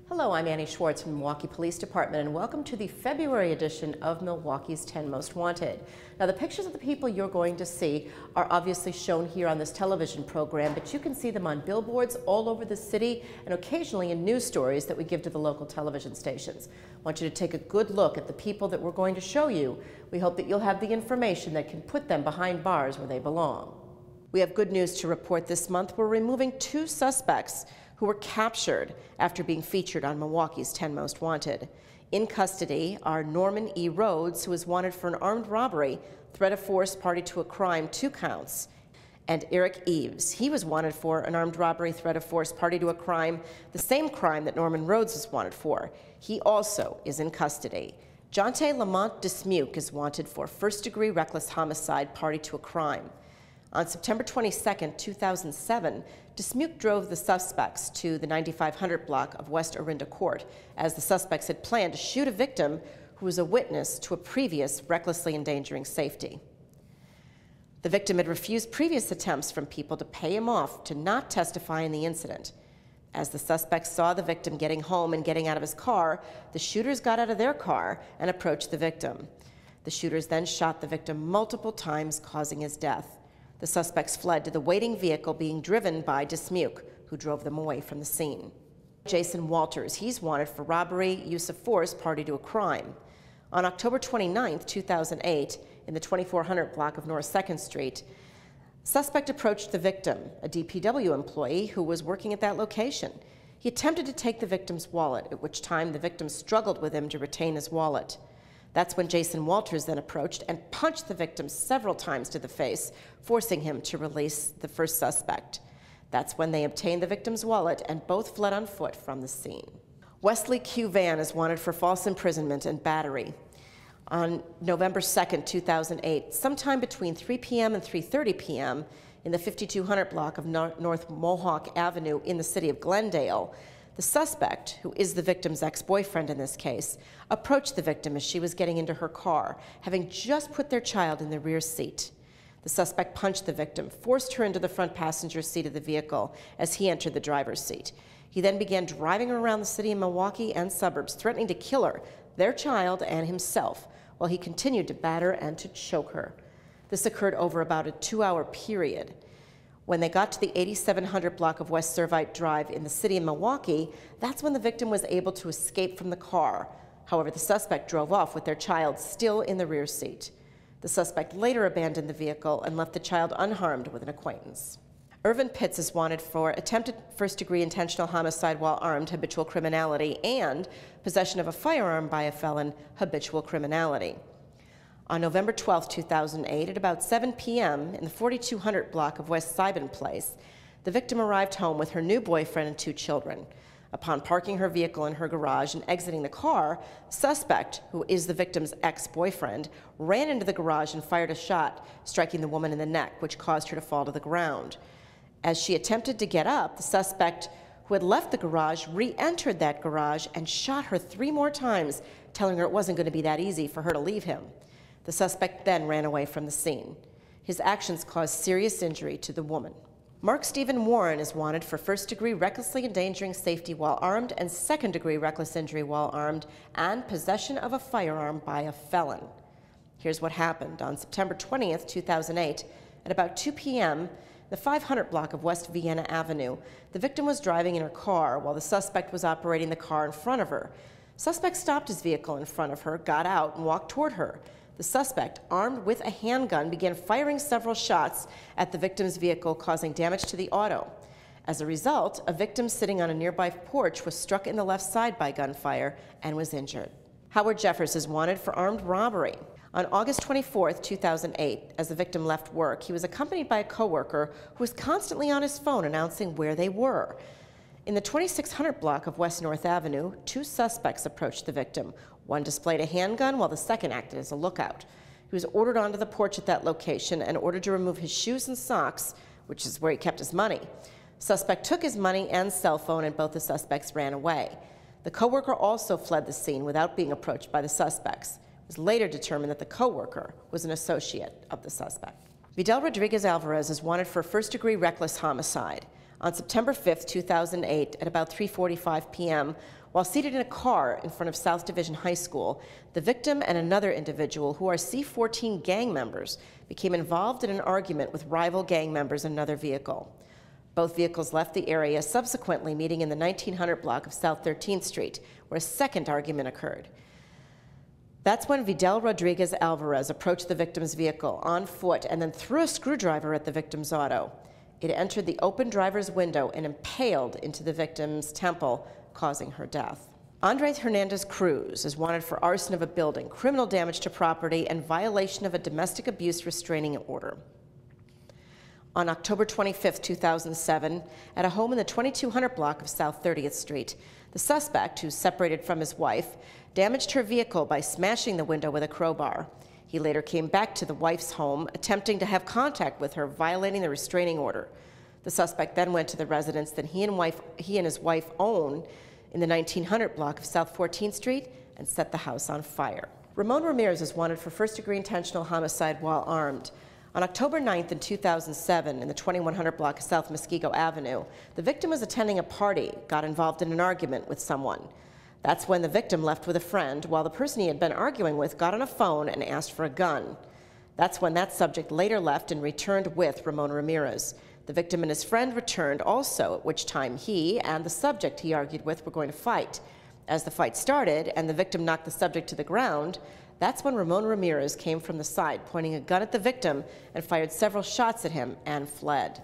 Hello, I'm Annie Schwartz from the Milwaukee Police Department, and welcome to the February edition of Milwaukee's 10 Most Wanted. Now, the pictures of the people you're going to see are obviously shown here on this television program, but you can see them on billboards all over the city and occasionally in news stories that we give to the local television stations. I want you to take a good look at the people that we're going to show you. We hope that you'll have the information that can put them behind bars where they belong. We have good news to report this month. We're removing 2 suspects who were captured after being featured on Milwaukee's 10 Most Wanted. In custody are Norman E. Rhodes, who is wanted for an armed robbery, threat of force, party to a crime, 2 counts, and Eric EAVES. He was wanted for an armed robbery, threat of force, party to a crime, the same crime that Norman Rhodes was wanted for. He also is in custody. JONTE LAMONT DISMUKE is wanted for first-degree reckless homicide, party to a crime. On September 22, 2007, DISMUKE drove the suspects to the 9500 block of West Orinda Court, as the suspects had planned to shoot a victim who was a witness to a previous recklessly endangering safety. The victim had refused previous attempts from people to pay him off to not testify in the incident. As the suspects saw the victim getting home and getting out of his car, the shooters got out of their car and approached the victim. The shooters then shot the victim multiple times, causing his death. The suspects fled to the waiting vehicle being driven by DISMUKE, who drove them away from the scene. Jason Walters, he's wanted for robbery, use of force, party to a crime. On October 29, 2008, in the 2400 block of North 2nd Street, suspect approached the victim, a DPW employee who was working at that location. He attempted to take the victim's wallet, at which time the victim struggled with him to retain his wallet. That's when Jason Walters then approached and punched the victim several times to the face, forcing him to release the first suspect. That's when they obtained the victim's wallet and both fled on foot from the scene. WESLEY Q. VANN is wanted for false imprisonment and battery. On November 2, 2008, sometime between 3 p.m. and 3:30 p.m. in the 5200 block of North Mohawk Avenue in the city of Glendale, the suspect, who is the victim's ex-boyfriend in this case, approached the victim as she was getting into her car, having just put their child in the rear seat. The suspect punched the victim, forced her into the front passenger seat of the vehicle as he entered the driver's seat. He then began driving her around the city of Milwaukee and suburbs, threatening to kill her, their child, and himself, while he continued to batter and to choke her. This occurred over about a 2-hour period. When they got to the 8700 block of West Servite Drive in the city of Milwaukee, that's when the victim was able to escape from the car. However, the suspect drove off with their child still in the rear seat. The suspect later abandoned the vehicle and left the child unharmed with an acquaintance. ERVIN Pitts is wanted for attempted first-degree intentional homicide while armed, habitual criminality, and possession of a firearm by a felon, habitual criminality. On November 12, 2008, at about 7 p.m. in the 4200 block of West Sibon Place, the victim arrived home with her new boyfriend and 2 children. Upon parking her vehicle in her garage and exiting the car, the suspect, who is the victim's ex-boyfriend, ran into the garage and fired a shot, striking the woman in the neck, which caused her to fall to the ground. As she attempted to get up, the suspect, who had left the garage, re-entered that garage and shot her 3 more times, telling her it wasn't going to be that easy for her to leave him. The suspect then ran away from the scene. His actions caused serious injury to the woman. Mark Stephen Warren is wanted for first-degree recklessly endangering safety while armed and second-degree reckless injury while armed and possession of a firearm by a felon. Here's what happened. On September 20th, 2008, at about 2 p.m., the 500 block of West Vienna Avenue, the victim was driving in her car while the suspect was operating the car in front of her. Suspect stopped his vehicle in front of her, got out, and walked toward her. The suspect, armed with a handgun, began firing several shots at the victim's vehicle, causing damage to the auto. As a result, a victim sitting on a nearby porch was struck in the left side by gunfire and was injured. Howard Jeffers is wanted for armed robbery. On August 24, 2008, as the victim left work, he was accompanied by a coworker who was constantly on his phone announcing where they were. In the 2600 block of West North Avenue, 2 suspects approached the victim. One displayed a handgun while the second acted as a lookout. He was ordered onto the porch at that location and ordered to remove his shoes and socks, which is where he kept his money. Suspect took his money and cell phone, and both the suspects ran away. The coworker also fled the scene without being approached by the suspects. It was later determined that the coworker was an associate of the suspect. Vidal Rodriguez Alvarez is wanted for first-degree reckless homicide. On September 5th, 2008, at about 3:45 p.m., while seated in a car in front of South Division High School, the victim and another individual, who are C-14 gang members, became involved in an argument with rival gang members in another vehicle. Both vehicles left the area, subsequently meeting in the 1900 block of South 13th Street, where a second argument occurred. That's when Vidal Rodriguez Alvarez approached the victim's vehicle on foot and then threw a screwdriver at the victim's auto. It entered the open driver's window and impaled into the victim's temple, causing her death. Andres Hernandez-CRUZ is wanted for arson of a building, criminal damage to property, and violation of a domestic abuse restraining order. On October 25, 2007, at a home in the 2200 block of South 30th Street, the suspect, who's separated from his wife, damaged her vehicle by smashing the window with a crowbar. He later came back to the wife's home, attempting to have contact with her, violating the restraining order. The suspect then went to the residence that he and his wife own in the 1900 block of South 14th Street and set the house on fire. Ramon Ramirez is wanted for first-degree intentional homicide while armed. On October 9th in 2007, in the 2100 block of South Muskego Avenue, the victim was attending a party, got involved in an argument with someone. That's when the victim left with a friend, while the person he had been arguing with got on a phone and asked for a gun. That's when that subject later left and returned with Ramon Ramirez. The victim and his friend returned also, at which time he and the subject he argued with were going to fight. As the fight started and the victim knocked the subject to the ground, that's when Ramon Ramirez came from the side, pointing a gun at the victim and fired several shots at him and fled.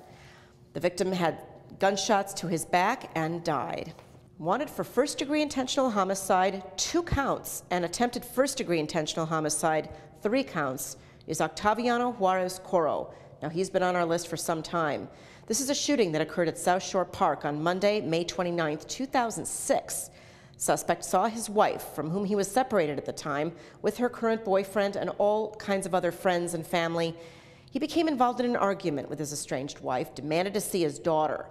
The victim had gunshots to his back and died. Wanted for first-degree intentional homicide, 2 counts, and attempted first-degree intentional homicide, 3 counts, is Octaviano Juarez-CORRO. Now, he's been on our list for some time. This is a shooting that occurred at South Shore Park on Monday, May 29, 2006. Suspect saw his wife, from whom he was separated at the time, with her current boyfriend and all kinds of other friends and family. He became involved in an argument with his estranged wife, demanded to see his daughter.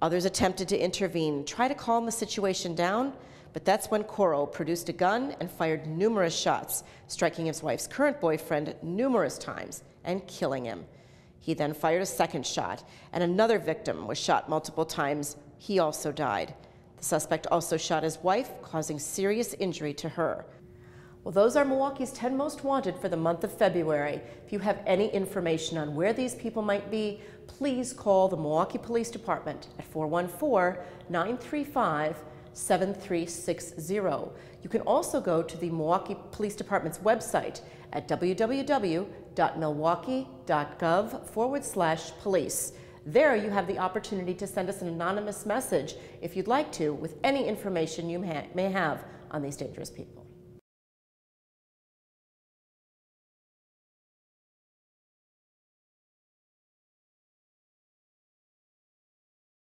Others attempted to intervene, try to calm the situation down, but that's when Corro produced a gun and fired numerous shots, striking his wife's current boyfriend numerous times and killing him. He then fired a second shot, and another victim was shot multiple times. He also died. The suspect also shot his wife, causing serious injury to her. Well, those are Milwaukee's 10 most wanted for the month of February. If you have any information on where these people might be, please call the Milwaukee Police Department at 414-935-7360. You can also go to the Milwaukee Police Department's website at www.milwaukee.gov/police. There you have the opportunity to send us an anonymous message if you'd like to with any information you may have on these dangerous people.